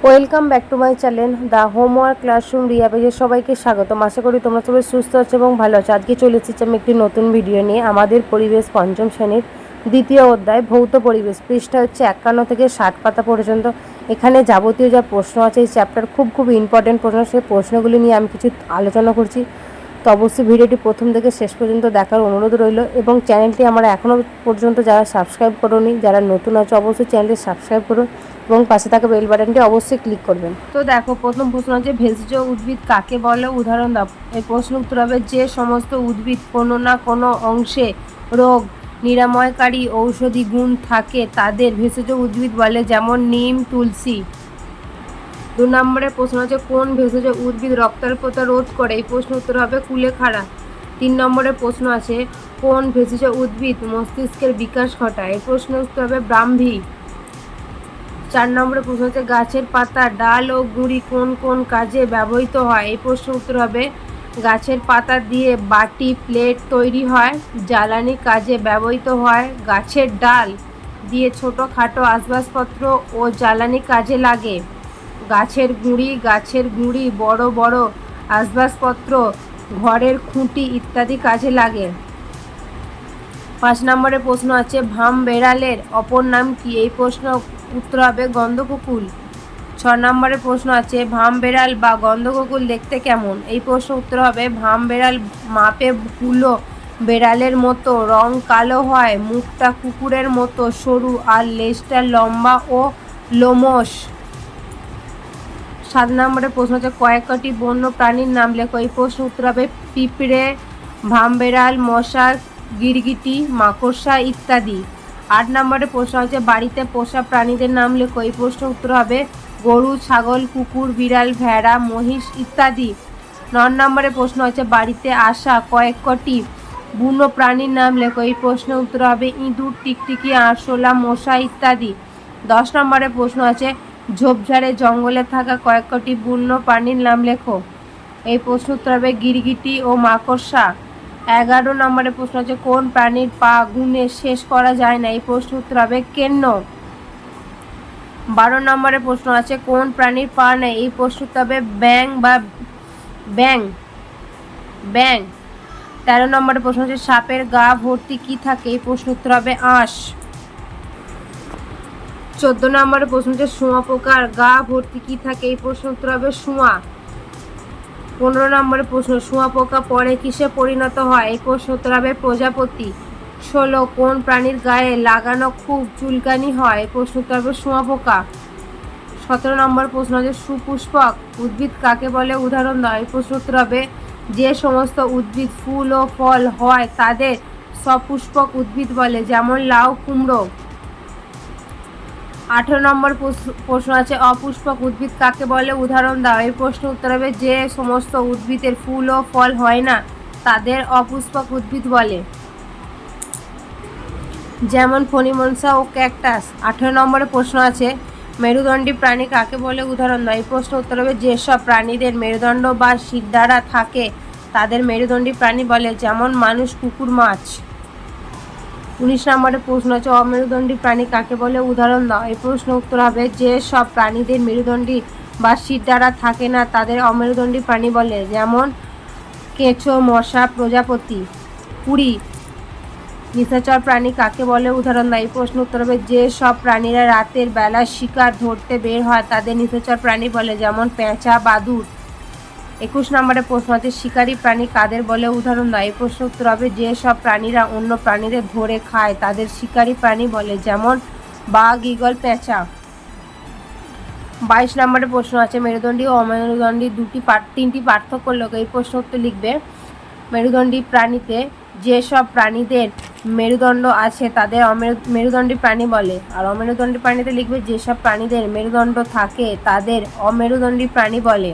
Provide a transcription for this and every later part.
Welcome back to my channel the homework classroom Riya পেজে সবাইকে স্বাগতম। আশা করি তোমরা সবাই সুস্থ আছো এবং ভালো আছো। আজকে চলে এসেছি আমি একটি নতুন ভিডিও নিয়ে। আমাদের পরিবেশ পঞ্চম শ্রেণীর দ্বিতীয় অধ্যায় ভৌত পরিবেশ, পৃষ্ঠা হচ্ছে 51 থেকে 60 পাতা পর্যন্ত। এখানে যাবতীয় যা প্রশ্ন আছে এই চ্যাপ্টার খুব ইম্পর্টেন্ট প্রশ্ন, সেই প্রশ্নগুলি নিয়ে আমি কিছু আলোচনা করছি। তো অবশ্যই ভিডিওটি প্রথম থেকে শেষ পর্যন্ত দেখার অনুরোধ রইল এবং চ্যানেলটি আমরা এখনও পর্যন্ত যারা সাবস্ক্রাইব করোনি, যারা নতুন আছে অবশ্যই চ্যানেলটি সাবস্ক্রাইব করুন এবং পাশে থাকা বেল বাটনটি অবশ্যই ক্লিক করবেন। তো দেখো, প্রথম প্রশ্ন হচ্ছে ভেষজ উদ্ভিদ কাকে বলে, উদাহরণ দাও। এই প্রশ্ন উত্তর হবে যে সমস্ত উদ্ভিদ কোনো না কোনো অংশে রোগ নিরাময়কারী ঔষধি গুণ থাকে তাদের ভেষজ উদ্ভিদ বলে, যেমন নিম, তুলসী। 2 নম্বরের প্রশ্ন হচ্ছে কোন ভেষজ উদ্ভিদ রক্তাল্পতা রোধ করে, এই প্রশ্ন উত্তর হবে কুলেখাড়া। 3 নম্বরের প্রশ্ন আছে কোন ভেষজ উদ্ভিদ মস্তিষ্কের বিকাশ ঘটায়, এই প্রশ্ন উত্তর হবে ব্রাহ্মী। 4 নম্বরের প্রশ্ন হচ্ছে গাছের পাতা, ডাল ও গুঁড়ি কোন কোন কাজে ব্যবহৃত হয়, এই প্রশ্ন উত্তর হবে গাছের পাতা দিয়ে বাটি প্লেট তৈরি হয়, জ্বালানি কাজে ব্যবহৃত হয়। গাছের ডাল দিয়ে ছোটোখাটো আসবাবপত্র ও জ্বালানি কাজে লাগে। গাছের গুঁড়ি বড় বড় আসবাবপত্র, ঘরের খুঁটি ইত্যাদি কাজে লাগে। 5 নম্বরের প্রশ্ন আছে ভাম বেড়ালের অপর নাম কি, এই প্রশ্ন উত্তর হবে গন্ধকুকুল। 6 নম্বরের প্রশ্ন আছে ভাম বেড়াল বা গন্ধকুকুল দেখতে কেমন, এই প্রশ্ন উত্তর হবে ভাম বেড়াল মাপে হুলো বেড়ালের মতো, রং কালো হয়, মুখটা কুকুরের মতো সরু আর লেজটা লম্বা ও লোমশ। 7 নম্বরের প্রশ্ন হচ্ছে কয়েকটি বন্য প্রাণীর নাম লেখো, এই প্রশ্ন উত্তর হবে পিঁপড়ে, ভাম বেড়াল, মশা, গিরগিটি, মাকড়সা ইত্যাদি। 8 নম্বরের প্রশ্ন হচ্ছে বাড়িতে পোষা প্রাণীদের নাম লেখো, এই প্রশ্ন উত্তর হবে গরু, ছাগল, কুকুর, বিড়াল, ভেড়া, মহিষ ইত্যাদি। 9 নম্বরের প্রশ্ন হচ্ছে বাড়িতে আসা কয়েকটি বন্য প্রাণীর নাম লেখো, এই প্রশ্নের উত্তর হবে ইঁদুর, টিকটিকি, আরশোলা, মশা ইত্যাদি। 10 নম্বরের প্রশ্ন আছে ঝোপঝাড়ে জঙ্গলে থাকা কয়েকটি বন্য প্রাণীর নাম লেখো, এই প্রশ্ন উত্তর হবে গিরগিটি ও মাকড়সা। 11 নম্বরের প্রশ্ন আছে কোন প্রাণীর পা গুনে শেষ করা যায় না, এই প্রশ্ন উত্তর হবে কেন্ন। 12 নম্বরের প্রশ্ন আছে কোন প্রাণীর পা নেই, এই প্রশ্ন উত্তর হবে ব্যাং। 13 নম্বরের প্রশ্ন হচ্ছে সাপের গা ভর্তি কি থাকে, এই প্রশ্ন উত্তর হবে আঁশ। 14 নম্বরের প্রশ্ন হচ্ছে শুঁয়াপোকার গা ভর্তি কি থাকে, এই প্রশ্ন উত্তর হবে শুঁয়া। 15 নম্বরের প্রশ্ন শুঁয়াপোকা পরে কিসে পরিণত হয়, এই প্রশ্ন উত্তর হবে প্রজাপতি। 16 কোন প্রাণীর গায়ে লাগানো খুব চুলকানি হয়, এই প্রশ্ন উত্তর হবে শুঁয়াপোকা। 17 নম্বর প্রশ্ন হচ্ছে সুপুষ্পক উদ্ভিদ কাকে বলে, উদাহরণ দাও, এই প্রশ্ন উত্তর হবে যে সমস্ত উদ্ভিদ ফুল ও ফল হয় তাদের সপুষ্পক উদ্ভিদ বলে, যেমন লাউ, কুমড়ো। 18 নম্বর প্রশ্ন আছে অপুষ্পক উদ্ভিদ কাকে বলে, উদাহরণ দাও, এই প্রশ্ন উত্তর হবে যে সমস্ত উদ্ভিদের ফুল ও ফল হয় না তাদের অপুষ্পক উদ্ভিদ বলে, যেমন ফণিমনসা ও ক্যাকটাস। 18 নম্বরের প্রশ্ন আছে মেরুদণ্ডী প্রাণী কাকে বলে, উদাহরণ দাও, এই প্রশ্ন উত্তর হবে যেসব প্রাণীদের মেরুদণ্ড বা শিরদাঁড়া থাকে তাদের মেরুদণ্ডী প্রাণী বলে, যেমন মানুষ, কুকুর, মাছ। 19 নম্বরের প্রশ্ন আছে অমেরুদণ্ডী প্রাণী কাকে বলে, উদাহরণ দাও, এই প্রশ্ন উত্তর হবে যে সব প্রাণীদের মেরুদণ্ডী বা শিরদাঁড়া থাকে না তাদের অমেরুদণ্ডী প্রাণী বলে, যেমন কেঁচো, মশা, প্রজাপতি। 20 নিশাচর প্রাণী কাকে বলে, উদাহরণ দাও, এই প্রশ্ন উত্তর হবে যে সব প্রাণীরা রাতের বেলা শিকার ধরতে বের হয় তাদের নিশাচর প্রাণী বলে, যেমন পেঁচা, বাদুড়। 21 নম্বরের প্রশ্ন আছে শিকারী প্রাণী কাদের বলে, উদাহরণ দাও, এই প্রশ্ন উত্তর হবে যে সব প্রাণীরা অন্য প্রাণীদের ধরে খায় তাদের শিকারী প্রাণী বলে, যেমন বাঘ, ঈগল, পেঁচা। 22 নম্বরের প্রশ্ন আছে মেরুদণ্ডী ও অমেরুদণ্ডী তিনটি পার্থক্য লেখো, এই প্রশ্ন উত্তর লিখবে মেরুদণ্ডী প্রাণীতে যেসব প্রাণীদের মেরুদণ্ড আছে তাদের মেরুদণ্ডী প্রাণী বলে, আর অমেরুদণ্ডী প্রাণীতে লিখবে যেসব প্রাণীদের মেরুদণ্ড থাকে তাদের অমেরুদণ্ডী প্রাণী বলে।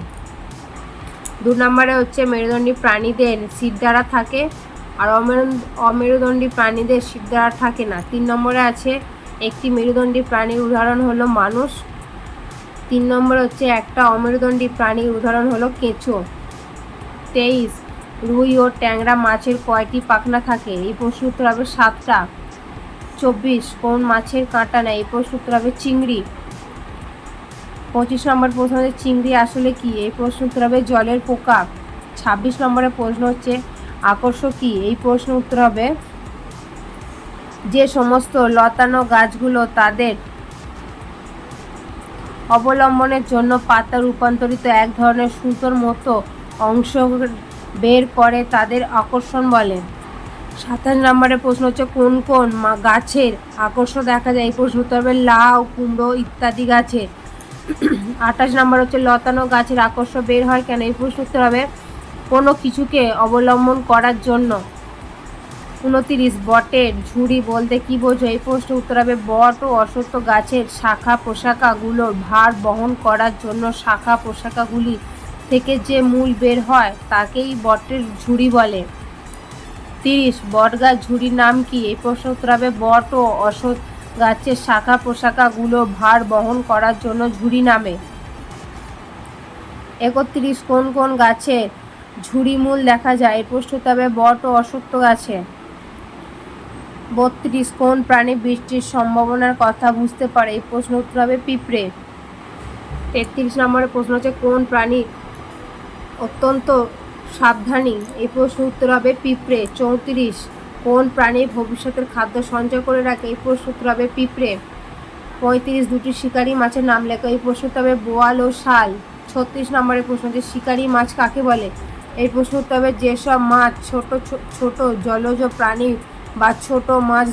2 নম্বরে হচ্ছে মেরুদণ্ডী প্রাণীদের শিরদাঁড়া থাকে আর অমেরুদণ্ডী প্রাণীদের শিরদাঁড়া থাকে না। 3 নম্বরে আছে একটি মেরুদণ্ডী প্রাণীর উদাহরণ হলো মানুষ। 3 নম্বরে হচ্ছে একটা অমেরুদণ্ডী প্রাণীর উদাহরণ হলো কেঁচো। 23 রুই ও ট্যাংরা মাছের কয়টি পাখনা থাকে, এই প্রশ্ন উত্তর হবে 7টা। 24 কোন মাছের কাঁটা নেই, এই প্রশ্ন উত্তর হবে চিংড়ি। 25 নম্বর প্রশ্ন হচ্ছে চিংড়ি আসলে কি? এই প্রশ্ন উত্তর হবে জলের পোকা। 26 নম্বরের প্রশ্ন হচ্ছে আকর্ষক কি? এই প্রশ্ন উত্তর হবে যে সমস্ত লতানো গাছগুলো তাদের অবলম্বনের জন্য পাতা রূপান্তরিত এক ধরনের সুতোর মতো অংশ বের করে তাদের আকর্ষণ বলে। 27 নম্বরের প্রশ্ন হচ্ছে কোন কোন গাছের আকর্ষণ দেখা যায়? এই প্রশ্ন উত্তর হবে লাউ, কুমড়ো ইত্যাদি গাছের। 28 নম্বর হচ্ছে লতানো গাছের আকর্ষণ বের হয় কেন? এই প্রশ্ন উত্তর হবে কোনো কিছুকে অবলম্বন করার জন্য। 29 বটের ঝুড়ি বলতে কি বোঝো? এই প্রশ্ন উত্তর হবে বট ও অশ্বত্থ গাছের শাখা প্রশাখাগুলোর ভার বহন করার জন্য শাখা প্রশাখাগুলি থেকে যে মূল বের হয় তাকেই বটের ঝুড়ি বলে। 30 বটগাছ ঝুড়ির নাম কি? এই প্রশ্ন উত্তর হবে বট ও অশ্বত্থ গাছের শাখা প্রশাখাগুলো ভার বহন করার জন্য ঝুড়ি নামে। 31 কোন কোন গাছের ঝুড়ি মূল দেখা যায়? এই প্রশ্ন উত্তর হবে বট ও অশ্বত্থ গাছে। 32 কোন প্রাণী বৃষ্টির সম্ভাবনার কথা বুঝতে পারে? এই প্রশ্ন উত্তর হবে পিঁপড়ে। 33 নম্বরের প্রশ্ন হচ্ছে কোন প্রাণী অত্যন্ত সাবধানী? এই প্রশ্ন উত্তর হবে পিঁপড়ে। 34 কোন প্রাণী ভবিষ্যতের খাদ্য সঞ্চয় করে রাখে? এই প্রশ্ন উত্তর হবে পিঁপড়ে। 35 দুটি শিকারি মাছের নাম লেখো। এই প্রশ্ন উত্তর হবে বোয়াল ও শাল। 36 নম্বরের প্রশ্ন হচ্ছে শিকারি মাছ কাকে বলে? এই প্রশ্ন উত্তর হবে যেসব মাছ ছোট ছোট জলজ প্রাণী বা ছোট মাছ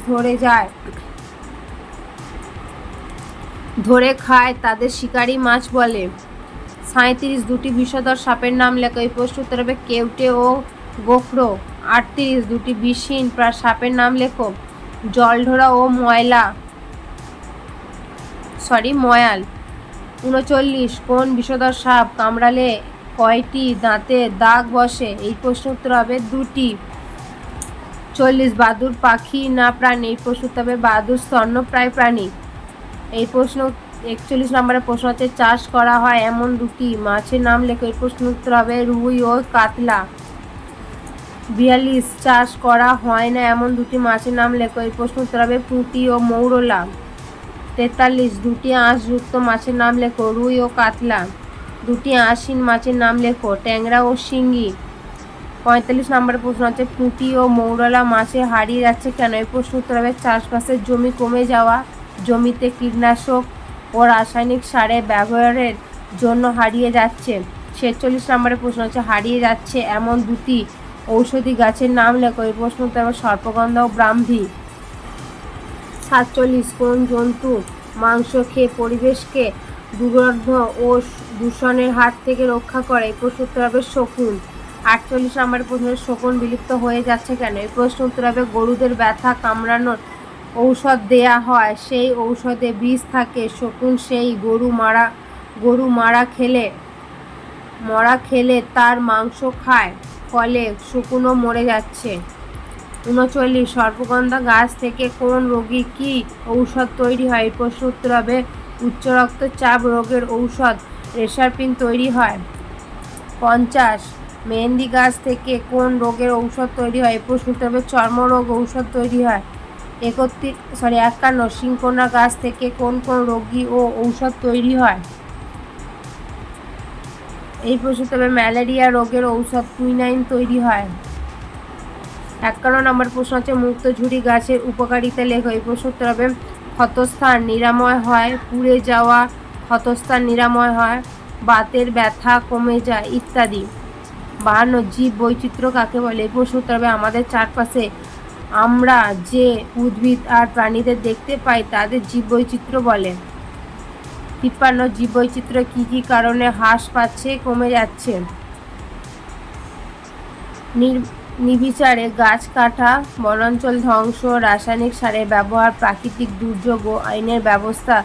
ধরে খায় তাদের শিকারি মাছ বলে। 37 দুটি বিষধর সাপের নাম লেখো। এই প্রশ্ন উত্তর হবে কেউটে ও গোখরো। 38 দুটি বিষহীন সাপের নাম লেখো। জলঢোরা ও ময়াল। 39 কোন বিষধর সাপ কামড়ালে কয়টি দাঁতে দাগ বসে? এই প্রশ্ন উত্তর হবে 2টি। 40 বাদুড় পাখি না প্রাণী? এই প্রশ্ন উত্তর হবে বাদুড় স্তন্যপ্রায় প্রাণী। এই প্রশ্ন 41 নম্বরের প্রশ্ন হচ্ছে চাষ করা হয় এমন দুটি মাছের নাম লেখো। এই প্রশ্ন উত্তর হবে রুই ও কাতলা। 42 চাষ করা হয় না এমন দুটি মাছের নাম লেখো। এই প্রশ্ন উত্তর হবে পুঁটি ও মৌরলা। 43 দুটি আঁশযুক্ত মাছের নাম লেখো। রুই ও কাতলা। দুটি আঁশহীন মাছের নাম লেখো। ট্যাংরা ও শিঙ্গি। 45 নম্বরের প্রশ্ন হচ্ছে পুঁটি ও মৌরলা মাছে হারিয়ে যাচ্ছে কেন? এই প্রশ্ন উত্তর হবে চাষবাসের জমি কমে যাওয়া, জমিতে কীটনাশক ও রাসায়নিক সারের ব্যবহারের জন্য হারিয়ে যাচ্ছে। 46 নম্বরের প্রশ্ন হচ্ছে হারিয়ে যাচ্ছে এমন দুটি ঔষধি গাছের নাম লেখো। এই প্রশ্ন উত্তর হবে সর্পগন্ধা ও ব্রাহ্মী। 47 কোন জন্তু মাংস খেয়ে পরিবেশকে দুর্গন্ধ ও দূষণের হাত থেকে রক্ষা করে? এই প্রশ্ন উত্তর হবে শকুন। 48 নম্বরের প্রশ্ন শকুন বিলুপ্ত হয়ে যাচ্ছে কেন? এই প্রশ্ন উত্তর হবে গরুদের ব্যথা কামড়ানোর ঔষধ দেয়া হয়, সেই ঔষধে বিষ থাকে। শকুন সেই গরু মরা খেলে তার মাংস খায়, ফলে শকুনও মরে যাচ্ছে। 39 সর্পগন্ধা গাছ থেকে কোন রোগী কি ঔষধ তৈরি হয়? এই প্রশ্ন উত্তর হবে উচ্চ রক্তচাপ রোগের ঔষধ রেসারপিন তৈরি হয়। 50 মেহেন্দি গাছ থেকে কোন রোগের ঔষধ তৈরি হয়? এই প্রশ্ন উত্তর হবে চর্মরোগ ঔষধ তৈরি হয়। 51 সিংকোনা গাছ থেকে কোন কোন রোগী ও ঔষধ তৈরি হয়? এই প্রশ্ন উত্তর হবে ম্যালেরিয়া রোগের ঔষধ কুইনাইন তৈরি হয়। 51 নম্বর প্রশ্ন হচ্ছে মুক্তঝুরি গাছের উপকারিতা লেখো। এই প্রশ্ন উত্তর হবে ক্ষতস্থান নিরাময় হয়, পুড়ে যাওয়া ক্ষতস্থান নিরাময় হয়, বাতের ব্যথা কমে যায় ইত্যাদি। 52 জীব বৈচিত্র্য কাকে বলে? এই প্রশ্ন উত্তর হবে আমাদের চারপাশে আমরা যে উদ্ভিদ আর প্রাণীদের দেখতে পাই তাদের জীববৈচিত্র্য বলে। 53 জীববৈচিত্র্য কী কী কারণে হ্রাস পাচ্ছে কমে যাচ্ছে? নির্বিচারে গাছ কাটা, বনাঞ্চল ধ্বংস, রাসায়নিক সারের ব্যবহার, প্রাকৃতিক দুর্যোগ ও আইনের ব্যবস্থা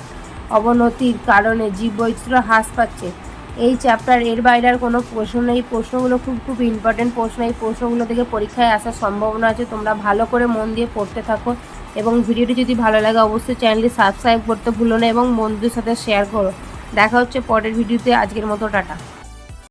অবনতির কারণে জীববৈচিত্র্য হ্রাস পাচ্ছে। এই চ্যাপ্টার এর বাইরে আর কোনো প্রশ্ন নেই। প্রশ্নগুলো খুব ইম্পর্টেন্ট প্রশ্ন। এই প্রশ্নগুলো থেকে পরীক্ষায় আসার সম্ভাবনা আছে। তোমরা ভালো করে মন দিয়ে পড়তে থাকো এবং ভিডিওটি যদি ভালো লাগে অবশ্যই চ্যানেলটি সাবস্ক্রাইব করতে ভুলো না এবং বন্ধুদের সাথে শেয়ার করো। দেখা হচ্ছে পরের ভিডিওতে। আজকের মতো টাটা।